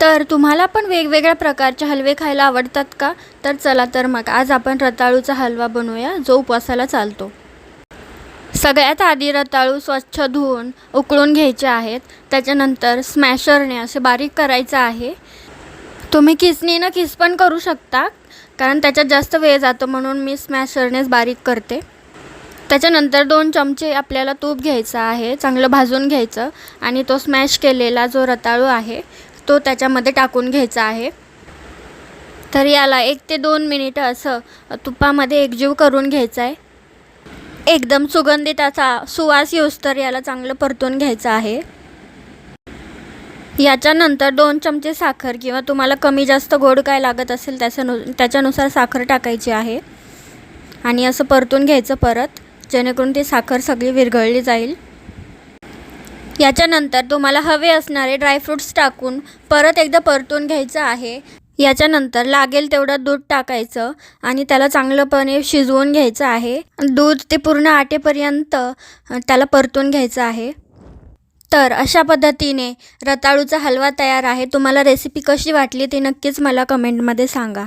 तर तुम्हाला पण वेगवेगळ्या प्रकारचे हलवे खायला आवडतात का? तर चला तर मग आज आपण रताळूचा हलवा बनवूया जो उपवासाला चालतो. सगळ्यात आधी रताळू स्वच्छ धुवून उकळून घ्यायचे आहेत. त्याच्यानंतर स्मॅशरने असे बारीक करायचं आहे. तुम्ही खिसणीनं खिस पण करू शकता, कारण त्याच्यात जास्त वेळ जातो म्हणून मी स्मॅशरनेच बारीक करते. त्याच्यानंतर 2 चमचे आपल्याला तूप घ्यायचं आहे, चांगलं भाजून घ्यायचं आणि तो स्मॅश केलेला जो रताळू आहे तो त्याच्यामध्ये टाकून घ्यायचा आहे. तर याला 1 ते 2 मिनिटं असं तुपामध्ये एकजीव करून घ्यायचं आहे. एकदम सुगंधित असा सुवास येऊस्तर याला चांगलं परतून घ्यायचं आहे. याच्यानंतर 2 चमचे साखर किंवा तुम्हाला कमी जास्त गोड काय लागत असेल त्याच्यानुसार साखर टाकायची आहे आणि असं परतून घ्यायचं परत, जेणेकरून ती साखर सगळी विरघळली जाईल. याच्यानंतर तुम्हाला हवे असणारे ड्रायफ्रूट्स टाकून परत एकदा परतून घ्यायचं आहे. याच्यानंतर लागेल तेवढं दूध टाकायचं आणि त्याला चांगलंपणे शिजवून घ्यायचं आहे. दूध ते पूर्ण आटेपर्यंत त्याला परतून घ्यायचं आहे. तर अशा पद्धतीने रताळूचा हलवा तयार आहे. तुम्हाला रेसिपी कशी वाटली ते नक्कीच मला कमेंटमध्ये सांगा.